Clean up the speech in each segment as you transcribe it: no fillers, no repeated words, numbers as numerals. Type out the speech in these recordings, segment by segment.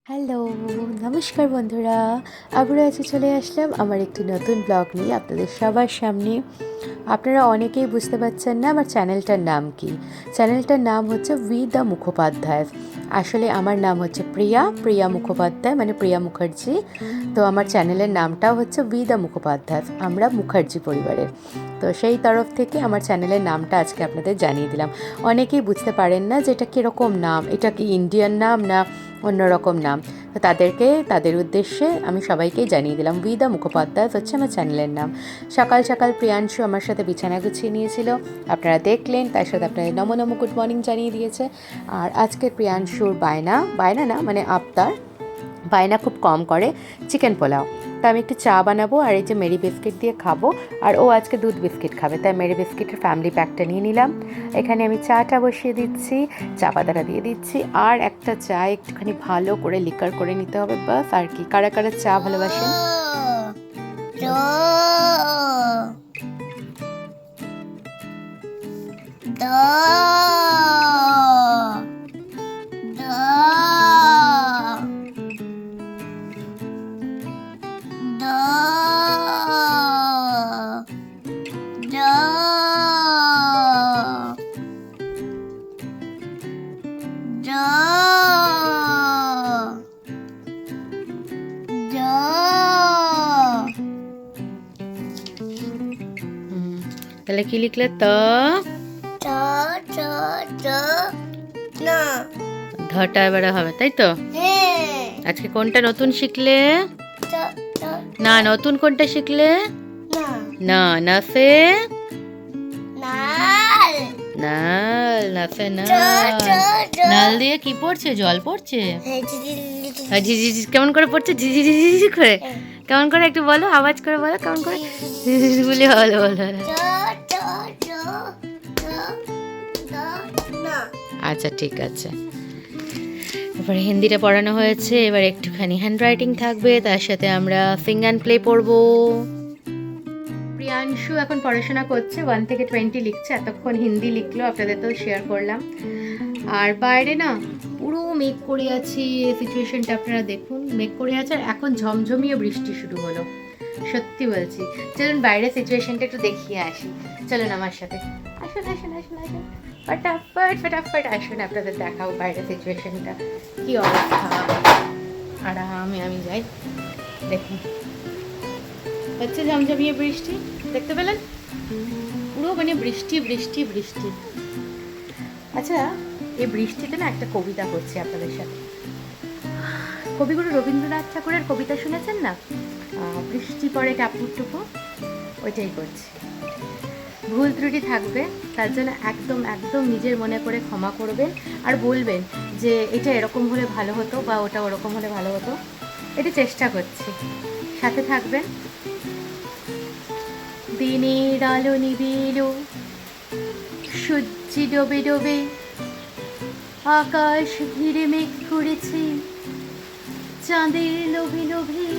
Hello, নমস্কার বন্ধুরা। আবারও আজকে চলে আসলাম আমার একটি নতুন ব্লগ নিয়ে আপনাদের সবার সামনে। আপনারা অনেকেই বুঝতে পারছেন না আমার চ্যানেলটার নাম কি। চ্যানেলটার নাম হচ্ছে উই দ্য মুখোপাধ্যায়। আসলে আমার নাম হচ্ছে প্রিয়া মুখোপাধ্যায়, মানে প্রিয়া মুখার্জি। তো আমার চ্যানেলের নামটাও হচ্ছে উই দ্য মুখোপাধ্যায়, আমরা মুখার্জি পরিবারের। তো সেই তরফ থেকে আমার চ্যানেলের নামটা আজকে আপনাদের জানিয়ে দিলাম। অনেকেই বুঝতে পারেন না যে এটা কীরকম নাম, এটা কি ইন্ডিয়ান নাম না অন্যরকম নাম। তো তাদের উদ্দেশ্যে আমি সবাইকেই জানিয়ে দিলাম উই দ্য মুখোপাধ্যায় হচ্ছে আমার চ্যানেলের নাম। সকাল সকাল প্রিয়াংশু আমার সাথে বিছানা গুছিয়ে নিয়েছিল, আপনারা দেখলেন। তার সাথে আপনাদের নমো নমো গুড মর্নিং জানিয়ে দিয়েছে। আর আজকে প্রিয়াংশুর বায়না না মানে আবদার, বায়না খুব কম করে চিকেন পোলাও। তা আমি একটু চা বানাবো আর এই যে মেরি বিস্কিট দিয়ে খাবো। আর ও আজকে দুধ বিস্কিট খাবে, তাই মেরি বিস্কিটের ফ্যামিলি প্যাকটা নিয়ে নিলাম। এখানে আমি চাটা বসিয়ে দিচ্ছি, চা পাতাটা দিয়ে দিচ্ছি। আর একটা চা একটুখানি ভালো করে লিকার করে নিতে হবে, বাস। আর কি, কারা কারা চা ভালোবাসেন? তাহলে কি লিখলে? ধটা এবারে হবে, তাই তো? আজকে কোনটা নতুন শিখলে? না, নতুন কোনটা শিখলে? না, নাফে নাফে নাল দিয়ে কি পড়ছে? জল পড়ছে? ঝিঝি কেমন করে পড়ছে? ঝিঝি করে কেমন করে একটু বলো, আওয়াজ করে বলো কেমন করে বলে। বলো বলো। আচ্ছা ঠিক আছে। এবারে হিন্দিটা পড়ানো হয়েছে, এবার একটুখানি হ্যান্ড রাইটিং থাকবে, তার সাথে আমরা সিং অ্যান্ড প্লে পড়বো। প্রিয়াংশু এখন পড়াশোনা করছে, 1 থেকে 20 লিখছে, এতক্ষণ হিন্দি লিখলো, আপনাদের তো শেয়ার করলাম। আর বাইরে না পুরো মেঘ করে আছে, সিচুয়েশনটা আপনারা দেখুন, মেঘ করে আছে। আর এখন ঝমঝমিয়ে বৃষ্টি শুরু হলো, সত্যি বলছি। চলুন বাইরে সিচুয়েশনটা একটু দেখিয়ে আসি, চলুন আমার সাথে। আসুন আসুন আসুন আসুন, ফটাফট আসুন, আপনাদের দেখাও বাইরে সিচুয়েশনটা কি অবস্থা। আর আমি যাই, দেখুন হচ্ছে ঝমঝমিয়ে বৃষ্টি, দেখতে পেলেন? পুরো মানে বৃষ্টি বৃষ্টি বৃষ্টি। আচ্ছা, এই বৃষ্টিতে না একটা কবিতা করছি আপনাদের সাথে। কবিগুরু রবীন্দ্রনাথ ঠাকুরের কবিতা শুনেছেন না? বৃষ্টি পড়ে টাপুর টুপু, ওইটাই করছি। ভুল ত্রুটি থাকবে, তার জন্য একদম একদম নিজের মনে করে ক্ষমা করবেন। আর বলবেন যে এটা এরকম হলে ভালো হতো বা ওটা ওরকম হলে ভালো হতো, এটা চেষ্টা করছি। সাথে থাকবেন। দিনের আলো নিবিল, সূর্য ডোবে ডোবে, আকাশ ঘিরে মেঘ করেছে, চাঁদের লোভে লোভে,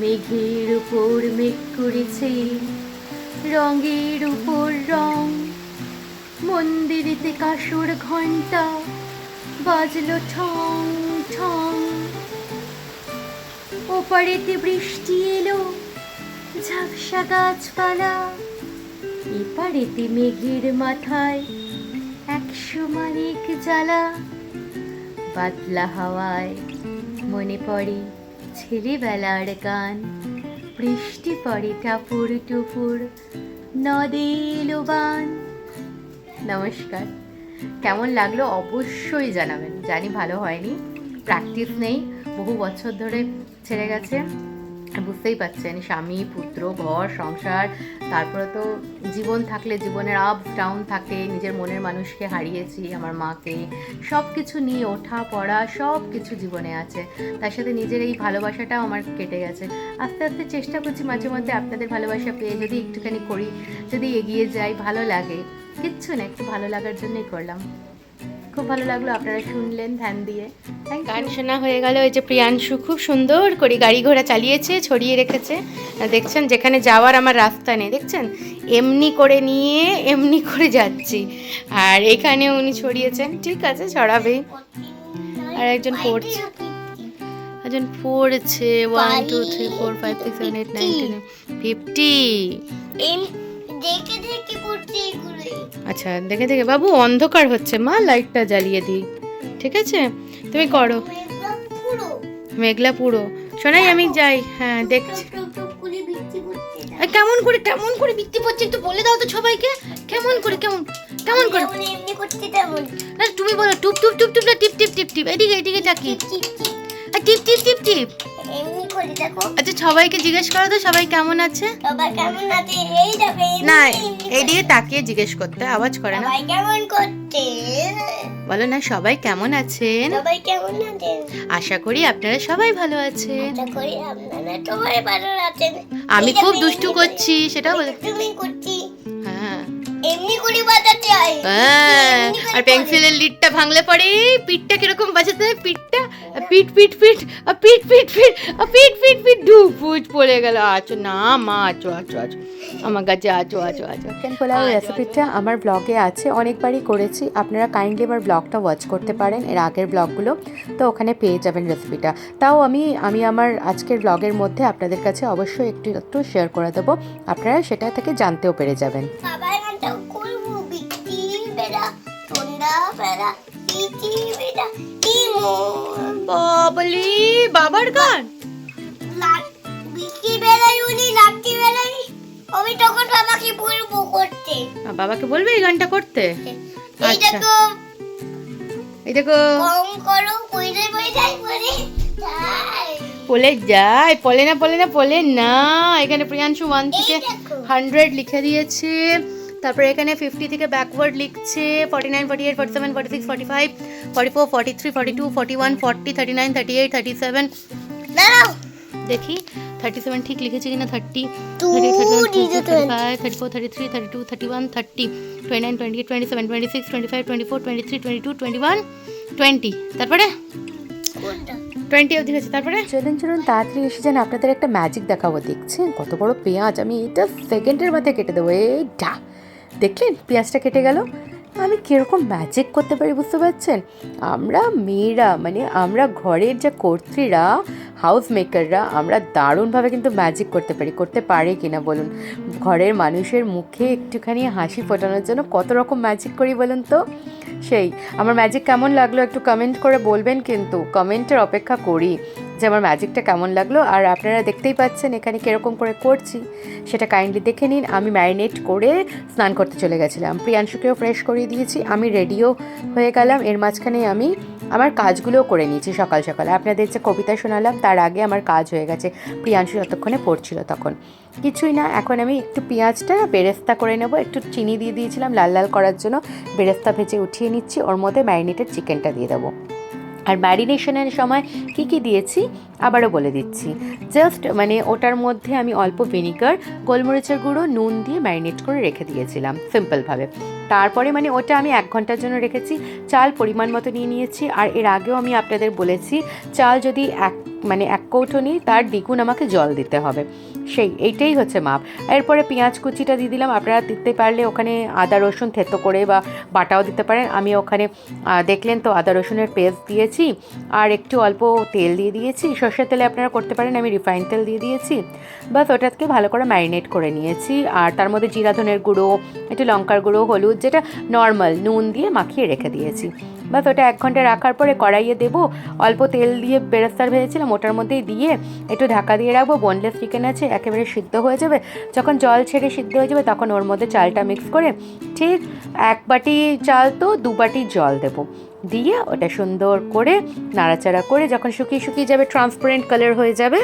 মেঘের উপর মেঘ করেছে, রঙের উপর রং। মন্দিরেতে কাসর ঘন্টা বাজলো ঠং ঠং, ওপারেতে বৃষ্টি এলো, ঝাপসা গাছপালা, এপারেতে মেঘের মাথায় 100 মানিক জ্বালা। বাদলা হাওয়ায় মনে পড়ে ছেলেবেলার গান, বৃষ্টি পড়ে টাপুর টুপুর, নদে এলো বান। নমস্কার, কেমন লাগলো অবশ্যই জানাবেন। জানি ভালো হয়নি, প্র্যাকটিস নেই, বহু বছর ধরে ছেড়ে গেছে, বুঝতেই পারছেন। স্বামী, পুত্র, ঘর, সংসার, তারপরে তো জীবন থাকলে জীবনের আপস ডাউন থাকে। নিজের মনের মানুষকে হারিয়েছি, আমার মাকে, সব কিছু নিয়ে ওঠা পড়া সব কিছু জীবনে আছে। তার সাথে নিজের এই ভালোবাসাটাও আমার কেটে গেছে। আস্তে আস্তে চেষ্টা করছি মাঝে মধ্যে আপনাদের ভালোবাসা পেয়ে যদি একটুখানি করি, যদি এগিয়ে যাই, ভালো লাগে। কিচ্ছু না, একটু ভালো লাগার জন্যই করলাম। খুব ভালো লাগলো, আপনারা শুনলেন ধ্যান দিয়ে। গান শোনা হয়ে গেল। ওই যে প্রিয়াংশু খুব সুন্দর করে গাড়ি ঘোড়া চালিয়েছে, ছড়িয়ে রেখেছে। দেখছেন, যেখানে যাওয়ার আমার রাস্তা নেই, দেখছেন এমনি করে নিয়ে এমনি করে যাচ্ছি। আর এখানে উনি ছড়িয়েছেন, ঠিক আছে ছড়াবেই। আর একজন পড়ছে, একজন পড়ছে 1 2 3 4 5 6 7 8 9 10 50। দেখে দেখে পড়ছে এগুলো। আচ্ছা দেখে দেখে বাবু, অন্ধকার হচ্ছে মা, লাইটটা জ্বালিয়ে দিই, ঠিক আছে? তুমি করো। মেঘলা পুরো শোনাই, আমি যাই। হ্যাঁ দেখছি। কেমন করে বৃষ্টি পড়ছে একটু বলে দাও তো সবাইকে। কেমন করে এমনি করতে তেমন না, তুমি বলো টুপ টুপ টুপ টুপ না টিপ টিপ টিপ টিপ, এদিকে তাকি, টিপ টিপ টিপ টিপ। এমনি করে দেখো। আচ্ছা সবাইকে জিজ্ঞেস করো তো সবাই কেমন আছে। সবাই কেমন আছে এই দেখো। না এইদিকে তাকিয়ে জিজ্ঞেস করতে, আওয়াজ করে না। সবাই কেমন করতে বলো না সবাই কেমন আছেন। সবাই কেমন আছেন? আশা করি আপনারা সবাই ভালো আছেন। আশা করি আপনারা সবাই ভালো আছেন। আমি খুব দুষ্টু করছি সেটা বলে। তুমি করছি। হ্যাঁ এমনি করে বাজাতে হয়। আর পেন্সিলের লিডটা ভাঙলে পরে পিঠটা কিরকম বাজাতে হয়, পিঠটা পিট পিট পিট পিট পিট পিট পিট পিট পিট ঢুপুচ পড়ে গেল। আছো না মা, আছো আছো আছো আমার কাছে, আছো আছো আছো। চিকেন পোলাও রেসিপিটা আমার ব্লগে আছে, অনেকবারই করেছি, আপনারা কাইন্ডলি আমার ব্লগটা ওয়াচ করতে পারেন, এর আগের ব্লগগুলো, তো ওখানে পেয়ে যাবেন রেসিপিটা। তাও আমি আমার আজকের ব্লগের মধ্যে আপনাদের কাছে অবশ্যই একটু একটু শেয়ার করে দেবো, আপনারা সেটা থেকে জানতেও পেরে যাবেন। বাবলি বাবার গান বাবাকে বলবে এই গানটা করতে। আচ্ছা এই দেখো পলে যায়, পলে না। এখানে প্রিয়াংশু 1 থেকে 100 লিখে দিয়েছে, তারপরে এখানে 50 থেকে ব্যাকওয়ার্ড লিখছে, 49 48 47 46 45 44 43 42 41 40 39 38 37। দেখি 37 ঠিক লিখেছি কিনা। 30 35 34 33 32 31 30 29 28 27 26 25 24 23 22 21 20, তারপরে 20 অবধি হয়েছে। তারপরে চলুন তাড়াতাড়ি এসে যান, আপনাদের একটা ম্যাজিক দেখাবো। দেখছেন কত বড় পেঁয়াজ, আমি এটা সেকেন্ডের মধ্যে কেটে দেবো। এইটা দেখলেন পেঁয়াজটা কেটে গেল। আমি কীরকম ম্যাজিক করতে পারি বুঝতে পারছেন? আমরা মেয়েরা, মানে আমরা ঘরের যে কর্ত্রীরা, হাউস মেকাররা, আমরা দারুণভাবে কিন্তু ম্যাজিক করতে পারে কিনা বলুন। ঘরের মানুষের মুখে একটুখানি হাসি ফোটানোর জন্য কত রকম ম্যাজিক করি বলুন তো। সেই আমার ম্যাজিক কেমন লাগলো একটু কমেন্ট করে বলবেন, কিন্তু কমেন্টের অপেক্ষা করি যে আমার ম্যাজিকটা কেমন লাগলো। আর আপনারা দেখতেই পাচ্ছেন এখানে কীরকম করে করছি, সেটা কাইন্ডলি দেখে নিন। আমি ম্যারিনেট করে স্নান করতে চলে গেছিলাম, প্রিয়াংশুকেও ফ্রেশ করিয়ে দিয়েছি, আমি রেডিও হয়ে গেলাম। এর মাঝখানে আমি আমার কাজগুলোও করে নিয়েছি সকাল সকালে। আপনাদের যে কবিতা শোনালাম তার আগে আমার কাজ হয়ে গেছে, প্রিয়াংশু যতক্ষণে পড়ছিল তখন। কিছুই না, এখন আমি একটু পেঁয়াজটা বেরেস্তা করে নেব, একটু চিনি দিয়ে দিয়েছিলাম লাল লাল করার জন্য, বেরেস্তা ভেজে উঠিয়ে নিচ্ছি, ওর মধ্যে ম্যারিনেটেড চিকেনটা দিয়ে দেবো। আর ম্যারিনেশনের সময় কি দিয়েছি আবারও বলে দিচ্ছি। জাস্ট মানে ওটার মধ্যে আমি অল্প ভিনিগার, গোলমরিচের গুঁড়ো, নুন দিয়ে ম্যারিনেট করে রেখে দিয়েছিলাম সিম্পলভাবে। তারপরে মানে ওটা আমি 1 ঘন্টার জন্য রেখেছি। চাল পরিমাণ মতো নিয়ে নিয়েছি, আর এর আগেও আমি আপনাদের বলেছি চাল যদি এক কৌটো নিই তার দ্বিগুণ আমাকে জল দিতে হবে, এইটাই হচ্ছে মাপ। এরপরে পেঁয়াজ কুচিটা দিয়ে দিলাম, আপনারা দিতে পারলে ওখানে আদা রসুন থেতো করে বা বাটাও দিতে পারেন। আমি ওখানে দেখলেন তো আদা রসুনের পেস্ট দিয়েছি, আর একটু অল্প তেল দিয়ে দিয়েছি, সর্ষের তেলে আপনারা করতে পারেন, আমি রিফাইন তেল দিয়ে দিয়েছি। বাস ওটাকে ভালো করে ম্যারিনেট করে নিয়েছি, আর তার মধ্যে জিরা ধনের গুঁড়ো, একটু লঙ্কার গুঁড়ো, হলুদ, যেটা নর্মাল, নুন দিয়ে মাখিয়ে রেখে দিয়েছি। বাস ওটা 1 ঘন্টা রাখার পরে কড়াইয়ে দেবো, অল্প তেল দিয়ে বেরেস্তার ভেজেছিলাম ওটার মধ্যেই দিয়ে একটু ঢাকা দিয়ে রাখবো। বোনলেস চিকেন আছে, একেবারে সিদ্ধ হয়ে যাবে। যখন জল ছেড়ে সিদ্ধ হয়ে যাবে তখন ওর মধ্যে চালটা মিক্স করে, ঠিক 1 বাটি চাল তো 2 বাটি জল দেবো, দিয়ে ওটা সুন্দর করে নাড়াচাড়া করে যখন শুকিয়ে যাবে, ট্রান্সপারেন্ট কালার হয়ে যাবে,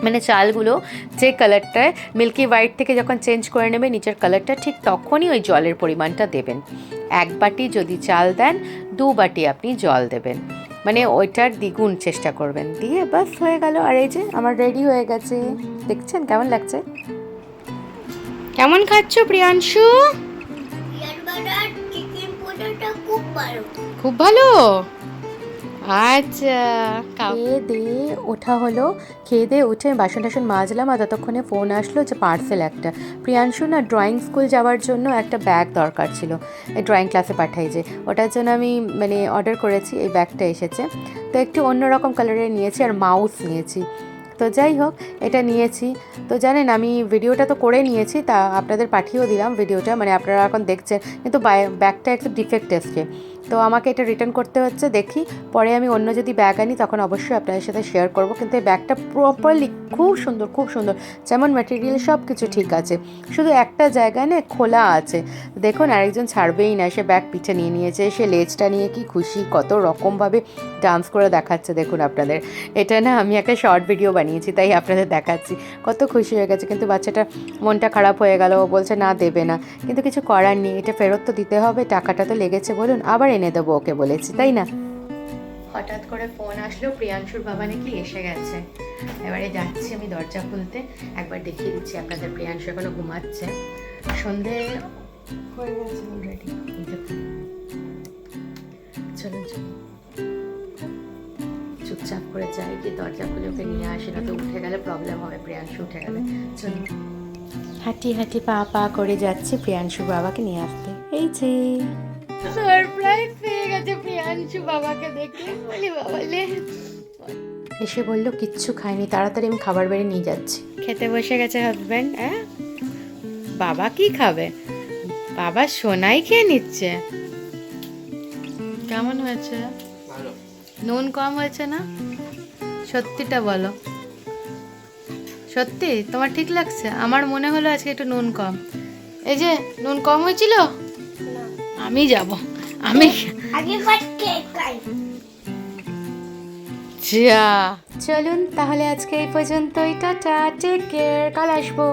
মানে চালগুলো যে কালারটায় মিল্কি হোয়াইট থেকে যখন চেঞ্জ করে নেবে নিচের কালারটা, ঠিক তখনই ওই জলের পরিমাণটা দেবেন। 1 বাটি যদি চাল দেন 2 বাটি আপনি জল দেবেন, মানে ওইটার দ্বিগুণ চেষ্টা করবেন, দিয়ে বাস হয়ে গেল। আর এই যে আমার রেডি হয়ে গেছে, দেখছেন কেমন লাগছে? কেমন খাচ্ছ প্রিয়াংশু? খুব ভালো। আচ্ছা, খেয়ে দিয়ে ওঠা হলো। খেয়ে দিয়ে উঠে বাসন টাসন মাজলাম, আর ততক্ষণে ফোন আসলো যে পার্সেল একটা। প্রিয়াংশু না ড্রয়িং স্কুল যাওয়ার জন্য একটা ব্যাগ দরকার ছিল, এই ড্রয়িং ক্লাসে পাঠাই যে, ওটার জন্য আমি মানে অর্ডার করেছি। এই ব্যাগটা এসেছে, তো একটু অন্যরকম কালারের নিয়েছি, আর মাউস নিয়েছি। তো যাই হোক, এটা নিয়েছি। তো জানেন, আমি ভিডিওটা তো করে নিয়েছি, তা আপনাদের পাঠিয়েও দিলাম ভিডিওটা, মানে আপনারা এখন দেখছেন, কিন্তু ব্যাগটা একটু ডিফেক্ট এসছে, তো আমাকে এটা রিটার্ন করতে হচ্ছে। দেখি পরে আমি অন্য যদি ব্যাগ আনি তখন অবশ্যই আপনাদের সাথে শেয়ার করব। কিন্তু এই ব্যাগটা প্রপারলি খুব সুন্দর, খুব সুন্দর, যেমন ম্যাটেরিয়াল সব কিছু ঠিক আছে, শুধু একটা জায়গায় না খোলা আছে। দেখুন, আরেকজন ছাড়বেই না, সে ব্যাগ পিঠে নিয়ে নিয়েছে, সে লেজটা নিয়ে কি খুশি, কত রকমভাবে ডান্স করে দেখাচ্ছে। দেখুন আপনাদের, এটা না আমি একটা শর্ট ভিডিও বানিয়েছি, তাই আপনাদের দেখাচ্ছি। কত খুশি হয়ে গেছে, কিন্তু বাচ্চাটা মনটা খারাপ হয়ে গেল, ও বলছে না দেবে না, কিন্তু কিছু করার নেই, এটা ফেরত তো দিতে হবে, টাকাটা তো লেগেছে বলুন, আবার এনে দেবো ওকে বলেছি, তাই না। হঠাৎ করে ফোন আসলো, প্রিয়াংশুর বাবা নাকি এসে গেছে। এবারে যাচ্ছি আমি দরজা খুলতে, একবার দেখিয়ে দিচ্ছি আপনাদের। প্রিয়াংশু এখনো ঘুমাচ্ছে, সন্ধে হয়ে গেছে অলরেডি। চলুন চলুন, চুপচাপ করে যাই, কি দরজা খুলে ওকে নিয়ে আসি, না তো উঠে গেলে প্রবলেম হবে, প্রিয়াংশু উঠে গেলে। চলুন, হাঁটি হাঁটি পা পা করে যাচ্ছি প্রিয়াংশু বাবাকে নিয়ে আসতে। এই যে সারপ্রাইজ পেয়ে গেছে প্রিয়াংশু বাবাকে দেখে, বলি বাবালে। এসে বললো কিচ্ছু খায়নি, তাড়াতাড়ি আমি খাবার বেড়ে নিয়ে যাচ্ছি। খেতে বসে গেছে হাজব্যান্ড। হ্যাঁ, বাবা কি খাবে? বাবা সোনাই খেয়ে নিচ্ছে। কেমন হয়েছে? নুন কম হয়েছে না? সত্যিটা বলো, সত্যি তোমার ঠিক লাগছে? আমার মনে হলো আজকে একটু নুন কম। এই যে নুন কম হয়েছিল, আমি যাব, আমি আগে কেক খাই। চলুন তাহলে আজকে এই পর্যন্তই, টাটা, টেক কেয়ার, কাল আসবো।